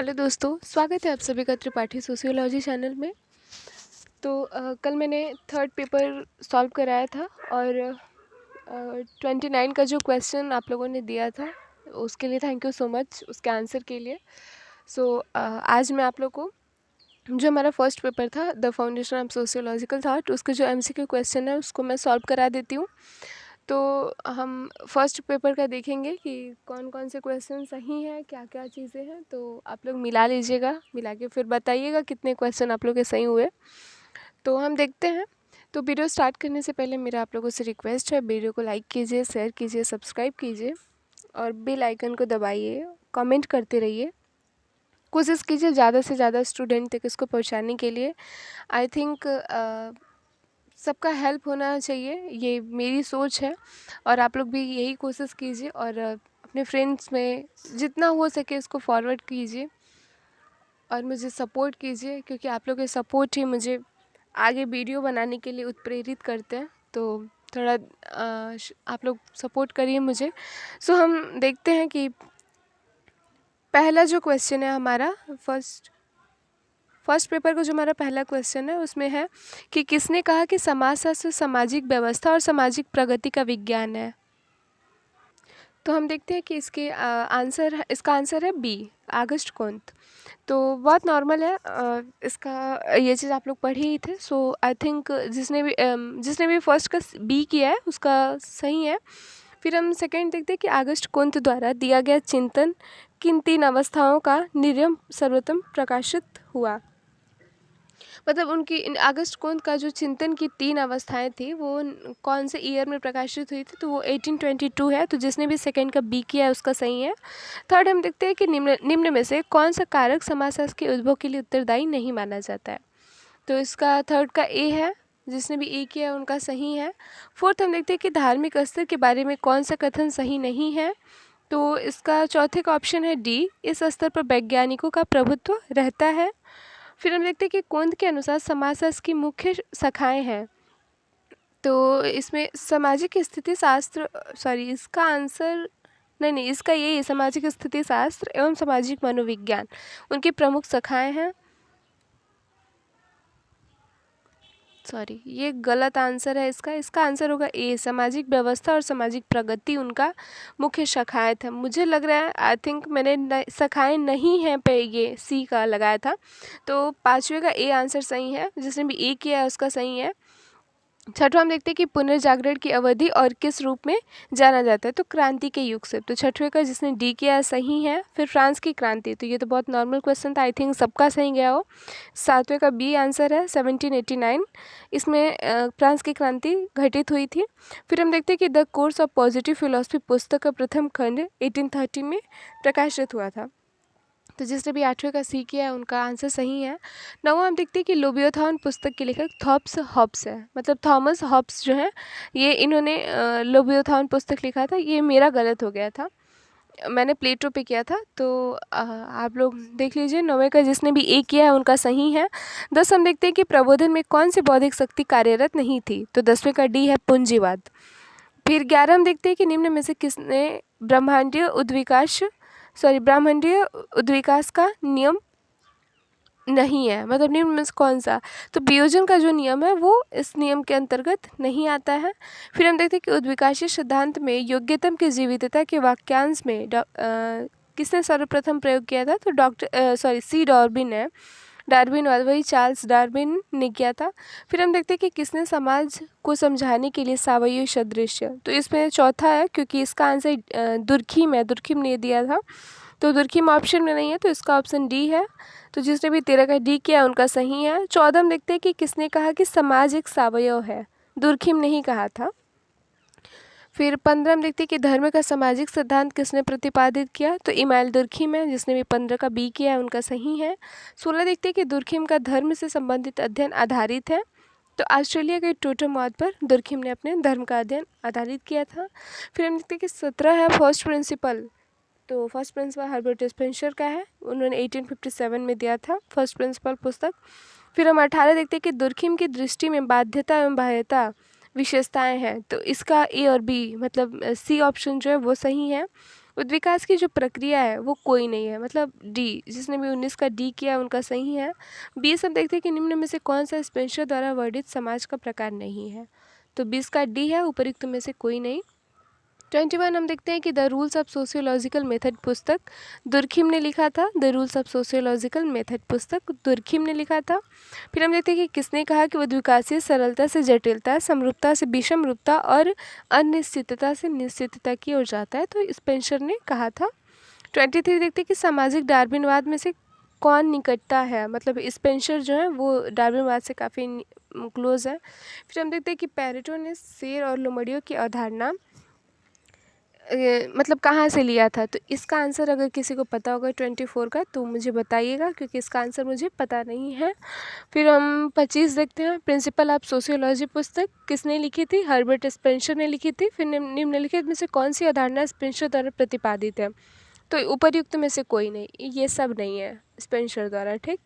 Hello दोस्तों, स्वागत है आप सभी का त्रिपाठी सोशियोलॉजी चैनल में। तो कल मैंने थर्ड पेपर सॉल्व कराया था और 29 का जो क्वेश्चन आप लोगों ने दिया था उसके लिए थैंक यू सो मच, उसके आंसर के लिए। आज मैं आप लोग को जो हमारा फर्स्ट पेपर था the foundation of sociological thought, उसके जो MCQ क्वेश्चन है उसको मैं सॉल्व करा देती हूँ। तो हम फर्स्ट पेपर का देखेंगे कि कौन कौन से क्वेश्चन सही हैं, क्या क्या चीज़ें हैं। तो आप लोग मिला लीजिएगा, मिला के फिर बताइएगा कितने क्वेश्चन आप लोग के सही हुए। तो हम देखते हैं। तो वीडियो स्टार्ट करने से पहले मेरा आप लोगों से रिक्वेस्ट है, वीडियो को लाइक कीजिए, शेयर कीजिए, सब्सक्राइब कीजिए और बेल आइकन को दबाइए, कमेंट करते रहिए। कोशिश कीजिए ज़्यादा से ज़्यादा स्टूडेंट तक इसको पहुंचाने के लिए। आई थिंक सबका हेल्प होना चाहिए, ये मेरी सोच है और आप लोग भी यही कोशिश कीजिए और अपने फ्रेंड्स में जितना हो सके इसको फॉरवर्ड कीजिए और मुझे सपोर्ट कीजिए, क्योंकि आप लोग के सपोर्ट ही मुझे आगे वीडियो बनाने के लिए उत्प्रेरित करते हैं। तो थोड़ा आप लोग सपोर्ट करिए मुझे। हम देखते हैं कि पहला जो क्वेश्चन है हमारा फर्स्ट पेपर का जो हमारा पहला क्वेश्चन है उसमें है कि किसने कहा कि समाजशास्त्र सामाजिक व्यवस्था और सामाजिक प्रगति का विज्ञान है। तो हम देखते हैं कि इसका आंसर है बी, आगस्ट कोंत। तो बहुत नॉर्मल है, इसका ये चीज़ आप लोग पढ़े ही थे। आई थिंक जिसने भी फर्स्ट का बी किया है उसका सही है। फिर हम सेकंड देखते हैं कि आगस्ट कोंत द्वारा दिया गया चिंतन किन 3 अवस्थाओं का निर्यम सर्वोत्तम प्रकाशित हुआ। मतलब उनकी अगस्त कोंत का जो चिंतन की 3 अवस्थाएं थी वो कौन से ईयर में प्रकाशित हुई थी, तो वो 1822 है। तो जिसने भी सेकंड का बी किया है उसका सही है। थर्ड हम देखते हैं कि निम्न में से कौन सा कारक समाजशास्त्र के उद्भव के लिए उत्तरदायी नहीं माना जाता है। तो इसका थर्ड का ए है, जिसने भी ए किया है उनका सही है। फोर्थ हम देखते हैं कि धार्मिक स्तर के बारे में कौन सा कथन सही नहीं है। तो इसका चौथे का ऑप्शन है डी, इस स्तर पर वैज्ञानिकों का प्रभुत्व रहता है। फिर हम देखते हैं कि कोंत के अनुसार समाजशास्त्र की मुख्य शाखाएं हैं। तो इसमें सामाजिक स्थिति शास्त्र, इसका आंसर नहीं, इसका यही सामाजिक स्थिति शास्त्र एवं सामाजिक मनोविज्ञान उनकी प्रमुख शाखाएं हैं। ये गलत आंसर है इसका आंसर होगा ए, सामाजिक व्यवस्था और सामाजिक प्रगति उनका मुख्य शाखाएं थे। मुझे लग रहा है आई थिंक मैंने शाखाएं नहीं हैं पे ये सी का लगाया था। तो पांचवे का ए आंसर सही है, जिसने भी ए किया है उसका सही है। छठवां हम देखते हैं कि पुनर्जागरण की अवधि और किस रूप में जाना जाता है, तो क्रांति के युग से। तो छठवें का जिसने डी किया सही है। फिर फ्रांस की क्रांति, तो ये तो बहुत नॉर्मल क्वेश्चन था, आई थिंक सबका सही गया हो। सातवें का बी आंसर है 1789, इसमें फ्रांस की क्रांति घटित हुई थी। फिर हम देखते हैं कि the course of positive philosophy पुस्तक का प्रथम खंड 1830 में प्रकाशित हुआ था। तो जिसने भी आठवें का सी किया है उनका आंसर सही है। नौवां हम देखते हैं कि लोबियोथॉन पुस्तक के लेखक थॉमस हॉब्स है, मतलब थॉमस हॉब्स जो है ये इन्होंने लोबियोथॉन पुस्तक लिखा था। ये मेरा गलत हो गया था, मैंने प्लेटो पे किया था। तो आप लोग देख लीजिए। 9वें का जिसने भी ए किया है उनका सही है। 10 हम देखते हैं कि प्रबोधन में कौन सी बौद्धिक शक्ति कार्यरत नहीं थी, तो 10वें का डी है पूंजीवाद। फिर 11 हम देखते हैं कि निम्न में से किसने ब्रह्मांडीय उद्विकास का नियम नहीं है, मतलब निम्न में से कौन सा, तो वियोजन का जो नियम है वो इस नियम के अंतर्गत नहीं आता है। फिर हम देखते हैं कि उद्विकाशीय सिद्धांत में योग्यतम की जीवितता के वाक्यांश में किसने सर्वप्रथम प्रयोग किया था, तो सी डार्विन है। डार्विन और वही चार्ल्स डार्विन ने किया था। फिर हम देखते हैं कि किसने समाज को समझाने के लिए सावयव सदृश्य, तो इसमें चौथा है, क्योंकि इसका आंसर दुर्खिम है, दुर्खिम ने दिया था। तो दुर्खिम ऑप्शन में नहीं है, तो इसका ऑप्शन डी है। तो जिसने भी 13 का डी किया उनका सही है। 14 हम देखते हैं कि किसने कहा कि समाज एक सावयव है, दुर्खिम नहीं कहा था। फिर 15 हम देखते हैं कि धर्म का सामाजिक सिद्धांत किसने प्रतिपादित किया, तो इमाइल दुर्खिम है। जिसने भी 15 का बी किया है उनका सही है। 16 देखते हैं कि दुर्खिम का धर्म से संबंधित अध्ययन आधारित है, तो ऑस्ट्रेलिया के टोटेमॉद पर दुर्खिम ने अपने धर्म का अध्ययन आधारित किया था। फिर हम देखते हैं कि 17 है फर्स्ट प्रिंसिपल, तो फर्स्ट प्रिंसिपल हर्बर्ट स्पेंसर का है, उन्होंने 1857 में दिया था फर्स्ट प्रिंसिपल पुस्तक। फिर हम 18 देखते हैं कि दुर्खिम की दृष्टि में बाध्यता एवं बाह्यता विशेषताएं हैं, तो इसका ए और बी मतलब सी ऑप्शन जो है वो सही है। उद्विकास की जो प्रक्रिया है वो कोई नहीं है, मतलब डी, जिसने भी 19 का डी किया उनका सही है। 20 हम देखते हैं कि निम्न में से कौन सा स्पेंसर द्वारा वर्णित समाज का प्रकार नहीं है, तो 20 का डी है, उपयुक्त में से कोई नहीं। 21 हम देखते हैं कि the rules of sociological method पुस्तक दुर्खिम ने लिखा था। The rules of sociological method पुस्तक दुर्खिम ने लिखा था। फिर हम देखते हैं कि किसने कहा कि उद्विकासीय सरलता से जटिलता, समरूपता से विषमरूपता और अनिश्चितता से निश्चितता की ओर जाता है, तो स्पेंसर ने कहा था। 23 देखते हैं कि सामाजिक डार्विनवाद में से कौन निकटता है, मतलब स्पेंसर जो है वो डार्विनवाद से काफ़ी क्लोज है। फिर हम देखते हैं कि पेरेटो ने शेर और लोमड़ियों की अवधारणा मतलब कहाँ से लिया था, तो इसका आंसर अगर किसी को पता होगा 24 का तो मुझे बताइएगा, क्योंकि इसका आंसर मुझे पता नहीं है। फिर हम 25 देखते हैं, प्रिंसिपल ऑफ सोशियोलॉजी पुस्तक किसने लिखी थी, हर्बर्ट स्पेंसर ने लिखी थी। फिर निम्नलिखित में से कौन सी अवधारणा स्पेंसर द्वारा प्रतिपादित है, तो उपर्युक्त में से कोई नहीं, ये सब नहीं है स्पेंसर द्वारा, ठीक।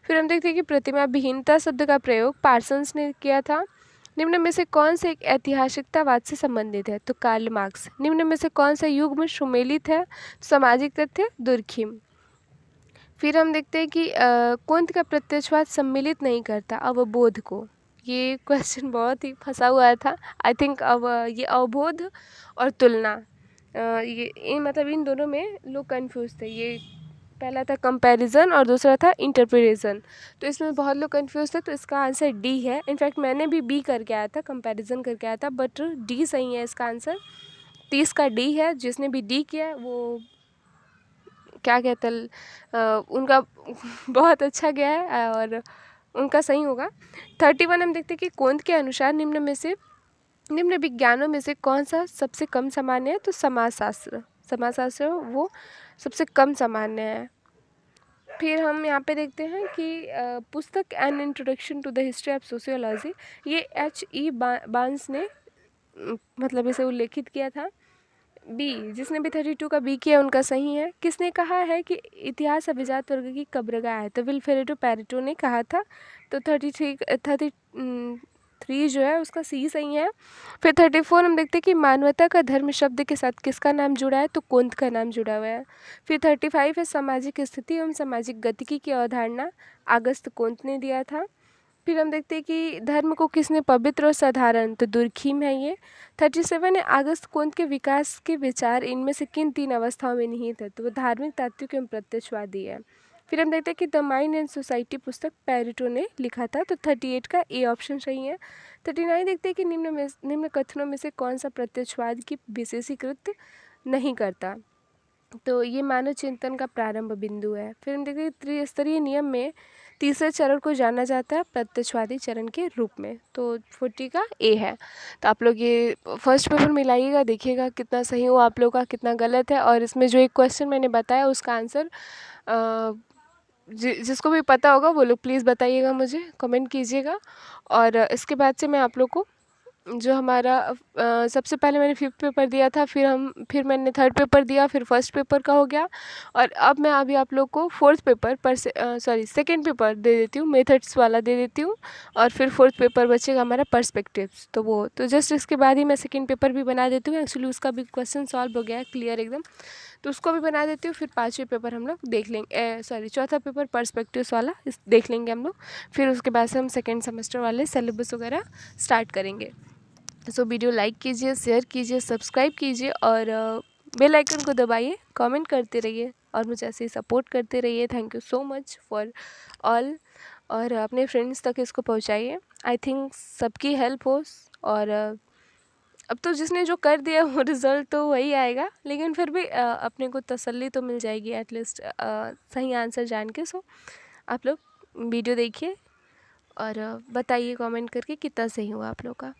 फिर हम देखते हैं कि प्रतिमा विहीनता शब्द का प्रयोग पार्सन्स ने किया था। निम्न में से कौन से एक ऐतिहासिकतावाद से संबंधित है, तो कार्ल मार्क्स। निम्न में से कौन सा युग में सुमेलित है, सामाजिक तथ्य दुर्खिम। फिर हम देखते हैं कि कौन का प्रत्यक्षवाद सम्मिलित नहीं करता अवबोध को, ये क्वेश्चन बहुत ही फंसा हुआ था। आई थिंक अब ये अवबोध और तुलना, ये मतलब इन दोनों में लोग कंफ्यूज थे। ये पहला था कंपैरिजन और दूसरा था इंटरप्रिटेशन, तो इसमें बहुत लोग कंफ्यूज थे, तो इसका आंसर डी है। इनफैक्ट मैंने भी बी करके आया था, कंपैरिजन करके आया था, बट डी सही है इसका आंसर। 30 का डी है, जिसने भी डी किया है वो क्या कहते हैं, उनका बहुत अच्छा गया है और उनका सही होगा। 31 हम देखते हैं कि कोंत के अनुसार निम्न विज्ञानों में से कौन सा सबसे कम सामान्य है, तो समाजशास्त्र वो सबसे कम सामान्य है। फिर हम यहाँ पे देखते हैं कि पुस्तक an introduction to the history of sociology, ये H.E. बार्न्स ने मतलब इसे उल्लेखित किया था। बी, जिसने भी 32 का बी किया उनका सही है। किसने कहा है कि इतिहास अभिजात वर्ग की कब्रगाह है, तो विल्फ्रेडो पेरेटो ने कहा था। तो 33 जो है उसका सी सही है। फिर 34 हम देखते हैं कि मानवता का धर्म शब्द के साथ किसका नाम जुड़ा है, तो कोंत का नाम जुड़ा हुआ है। फिर 35 है सामाजिक स्थिति एवं सामाजिक गतिकी की अवधारणा, अगस्त कोंत ने दिया था। फिर हम देखते हैं कि धर्म को किसने पवित्र और साधारण, तो दुर्खिम है ये। 37 है अगस्त कोंत के विकास के विचार इनमें से किन 3 अवस्थाओं में निहित है, तो वो धार्मिक, तात्विक एवं प्रत्यक्षवादी है। फिर हम देखते हैं कि द माइंड एंड सोसाइटी पुस्तक पेरेटो ने लिखा था, तो 38 का ए ऑप्शन सही है। 39 देखते हैं कि निम्न कथनों में से कौन सा प्रत्यक्षवाद की विशेषीकृत नहीं करता, तो ये मानव चिंतन का प्रारंभ बिंदु है। फिर हम देखते हैं त्रिस्तरीय नियम में तीसरे चरण को जाना जाता है प्रत्यक्षवादी चरण के रूप में, तो 40 का ए है। तो आप लोग ये फर्स्ट पेपर मिलाइएगा, देखिएगा कितना सही हुआ आप लोग का, कितना गलत है। और इसमें जो एक क्वेश्चन मैंने बताया उसका आंसर जिसको भी पता होगा वो लोग प्लीज़ बताइएगा, मुझे कमेंट कीजिएगा। और इसके बाद से मैं आप लोग को जो हमारा सबसे पहले मैंने 5th पेपर दिया था, फिर मैंने 3rd पेपर दिया, फिर फर्स्ट पेपर का हो गया, और अब मैं अभी आप लोग को 4th पेपर पर सेकेंड पेपर दे देती हूँ, मेथड्स वाला दे देती हूँ। और फिर 4th पेपर बचेगा हमारा पर्सपेक्टिव्स, तो जस्ट इसके बाद ही मैं सेकेंड पेपर भी बना देती हूँ। एक्चुअली उसका भी क्वेश्चन सॉल्व हो गया है क्लियर एकदम, तो उसको भी बना देती हूँ। फिर 5वें पेपर हम लोग देख लेंगे, चौथा पेपर पर्सपेक्टिव्स वाला देख लेंगे हम लोग। फिर उसके बाद से हम सेकेंड सेमेस्टर वाले सिलेबस वगैरह स्टार्ट करेंगे। सो वीडियो लाइक कीजिए, शेयर कीजिए, सब्सक्राइब कीजिए और बेल आइकन को दबाइए, कमेंट करते रहिए और मुझे ऐसे ही सपोर्ट करते रहिए। Thank you so much for all, और अपने फ्रेंड्स तक इसको पहुंचाइए। आई थिंक सबकी हेल्प हो। और अब तो जिसने जो कर दिया वो रिज़ल्ट तो वही आएगा, लेकिन फिर भी अपने को तसल्ली तो मिल जाएगी एटलीस्ट सही आंसर जान के। सो आप लोग वीडियो देखिए और बताइए कमेंट करके कितना सही हुआ आप लोग का।